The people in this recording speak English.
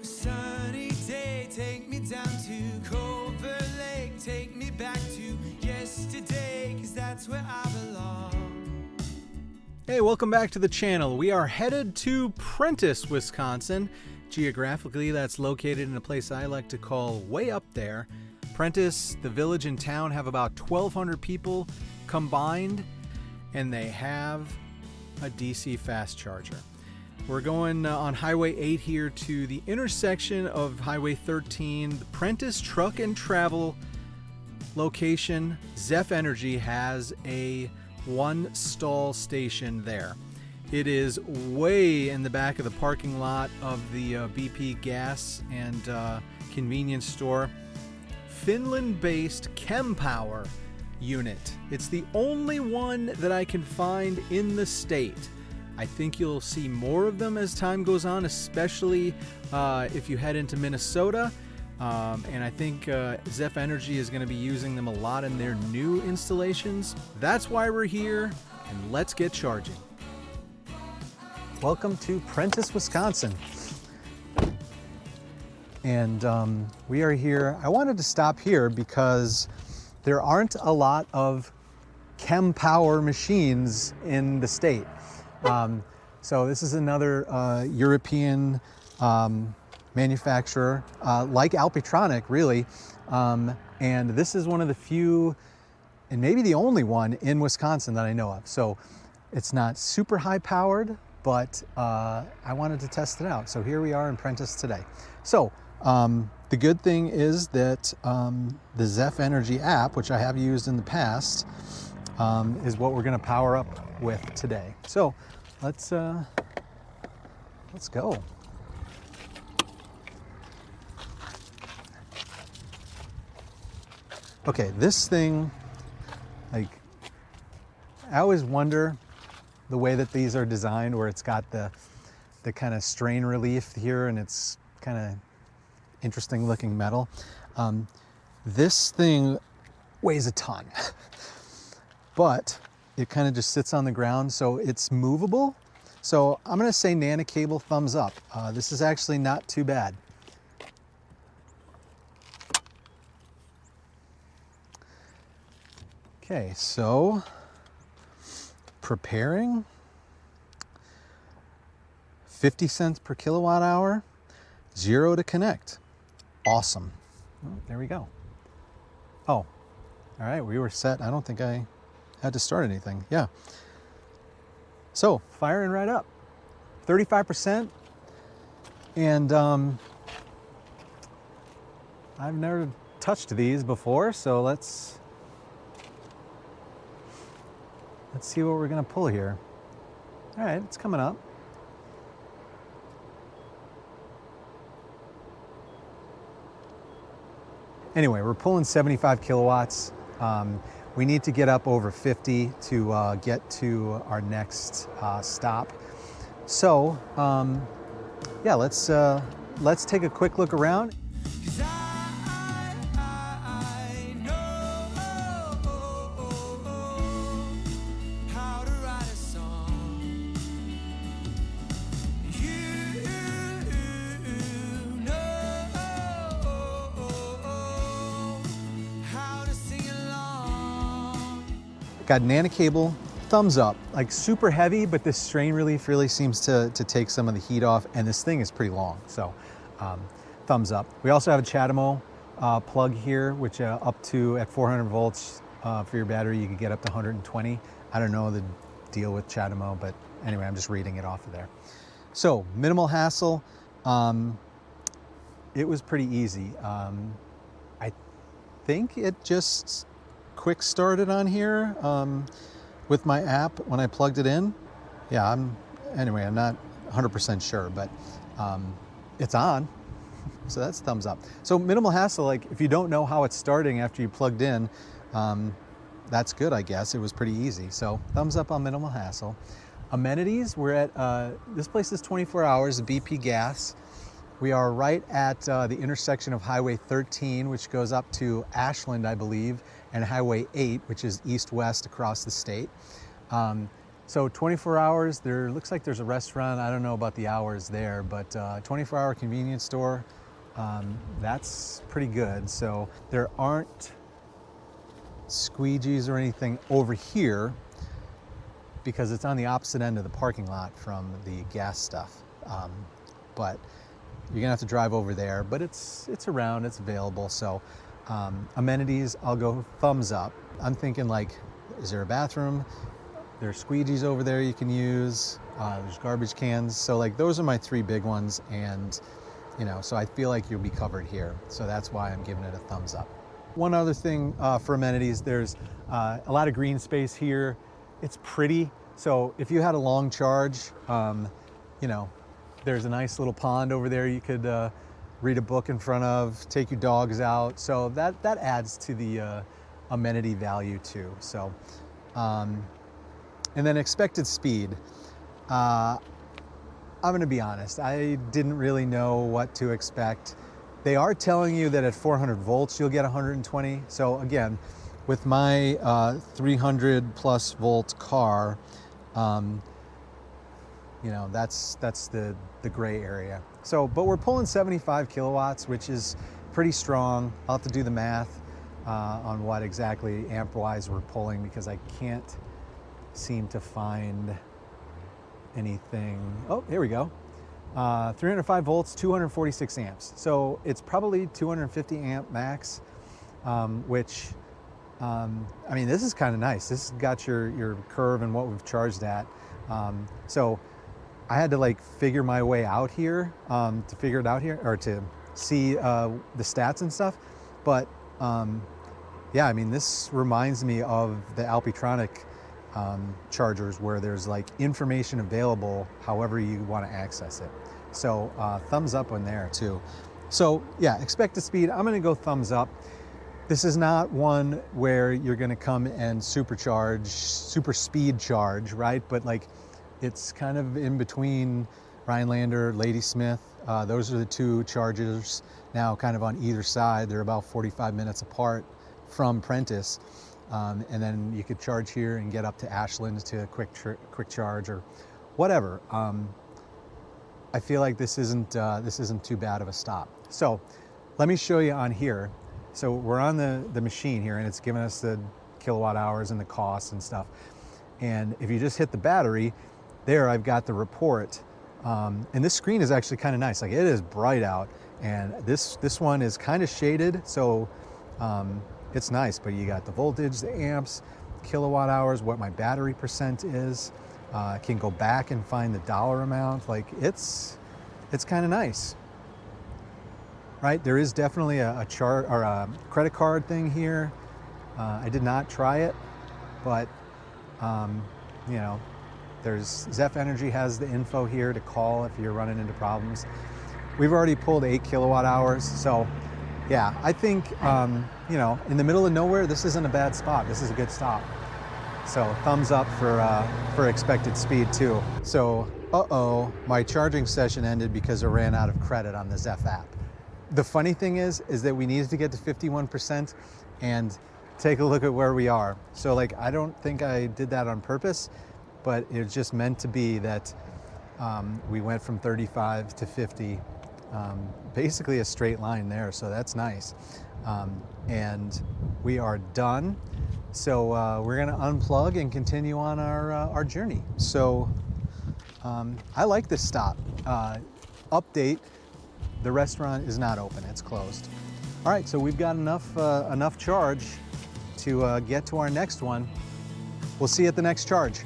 Sunny day, take me down to Covert Lake, take me back to yesterday, 'cause that's where I belong. Hey, welcome back to the channel. We are headed to Prentice, Wisconsin. Geographically, that's located in a place I like to call way up there. Prentice, the village and town, have about 1,200 people combined, and they have a DC fast charger. We're going on Highway 8 here to the intersection of Highway 13. The Prentice Truck and Travel location. ZEF Energy has a one stall station there. It is way in the back of the parking lot of the BP gas and convenience store. Finland-based Kempower unit. It's the only one that I can find in the state. I think you'll see more of them as time goes on, especially if you head into Minnesota. And I think ZEF Energy is going to be using them a lot in their new installations. That's why we're here, and let's get charging. Welcome to Prentice, Wisconsin. And we are here. I wanted to stop here because there aren't a lot of Kempower machines in the state. So this is another European manufacturer, like Alpitronic, really. And this is one of the few, and maybe the only one in Wisconsin that I know of. So it's not super high powered, but I wanted to test it out. So here we are in Prentice today. So the good thing is that the ZEF Energy app, which I have used in the past, is what we're going to power up with today. So let's go. Okay, this thing, like, I always wonder the way that these are designed, where it's got the kind of strain relief here, and it's kind of interesting looking metal. This thing weighs a ton, but it kind of just sits on the ground, so it's movable. So I'm gonna say Nanocable thumbs up. This is actually not too bad. Okay, so preparing, 50 cents per kilowatt hour, 0 to connect. Awesome. Oh, there we go. Oh, all right, we were set. I don't think I had to start anything. Yeah. So firing right up, 35%. And I've never touched these before, so let's see what we're gonna pull here. All right, it's coming up. Anyway, we're pulling 75 kilowatts. We need to get up over 50 to get to our next stop. So, yeah, let's take a quick look around. 'Cause I know how to write a song. You know how to sing along. Got Nanocable, thumbs up, like super heavy, but this strain relief really seems to take some of the heat off, and this thing is pretty long, so thumbs up. We also have a CHAdeMO plug here, which up to at 400 volts for your battery, you could get up to 120. I don't know the deal with CHAdeMO, but anyway, I'm just reading it off of there. So minimal hassle. It was pretty easy. I think it just quick started on here with my app when I plugged it in. Yeah, I'm not 100% sure, but it's on. So that's thumbs up. So minimal hassle, like if you don't know how it's starting after you plugged in, that's good, I guess. It was pretty easy. So thumbs up on minimal hassle. Amenities, we're at, this place is 24 hours, BP gas. We are right at the intersection of Highway 13, which goes up to Ashland, I believe, and Highway 8, which is east-west across the state. So 24 hours, there looks like there's a restaurant. I don't know about the hours there, but 24-hour convenience store, that's pretty good. So there aren't squeegees or anything over here because it's on the opposite end of the parking lot from the gas stuff. But you're gonna have to drive over there, but it's around, it's available. So amenities, I'll go thumbs up. I'm thinking like, is there a bathroom? There's squeegees over there you can use. There's garbage cans. So like those are my 3 big ones, and so I feel like you'll be covered here. So that's why I'm giving it a thumbs up. One other thing for amenities, there's a lot of green space here. It's pretty. So if you had a long charge, there's a nice little pond over there you could read a book in front of, take your dogs out. So that adds to the amenity value too. So, and then expected speed. I'm gonna be honest, I didn't really know what to expect. They are telling you that at 400 volts, you'll get 120. So again, with my 300 plus volt car, that's the gray area. So, but we're pulling 75 kilowatts, which is pretty strong. I'll have to do the math on what exactly amp-wise we're pulling, because I can't seem to find anything. Oh, here we go. 305 volts, 246 amps. So it's probably 250 amp max, which, this is kind of nice. This has got your curve and what we've charged at. So I had to like figure my way out here, to figure it out here, or to see the stats and stuff. But yeah, this reminds me of the Alpitronic chargers, where there's like information available however you want to access it. So thumbs up on there too. So yeah, expected speed, I'm gonna go thumbs up. This is not one where you're gonna come and super speed charge, right? But like, it's kind of in between Rhinelander, Ladysmith. Those are the 2 chargers now kind of on either side. They're about 45 minutes apart from Prentice. And then you could charge here and get up to Ashland to a quick charge or whatever. I feel like this isn't too bad of a stop. So let me show you on here. So we're on the machine here, and it's giving us the kilowatt hours and the costs and stuff. And if you just hit the battery, there I've got the report. And this screen is actually kind of nice. Like, it is bright out, and this one is kind of shaded, so it's nice. But you got the voltage, the amps, kilowatt hours, what my battery percent is. Can go back and find the dollar amount. Like, it's kind of nice, right? There is definitely a chart or a credit card thing here. I did not try it, but there's ZEF Energy has the info here to call if you're running into problems. We've already pulled 8 kilowatt hours, so yeah, I think in the middle of nowhere, this isn't a bad spot. This is a good stop. So thumbs up for expected speed too. So, my charging session ended because I ran out of credit on the ZEF app. The funny thing is that we needed to get to 51%, and take a look at where we are. So like, I don't think I did that on purpose, but it's just meant to be that we went from 35 to 50, basically a straight line there. So that's nice. And we are done. So we're gonna unplug and continue on our journey. So I like this stop. Update, the restaurant is not open, it's closed. All right, so we've got enough charge to get to our next one. We'll see you at the next charge.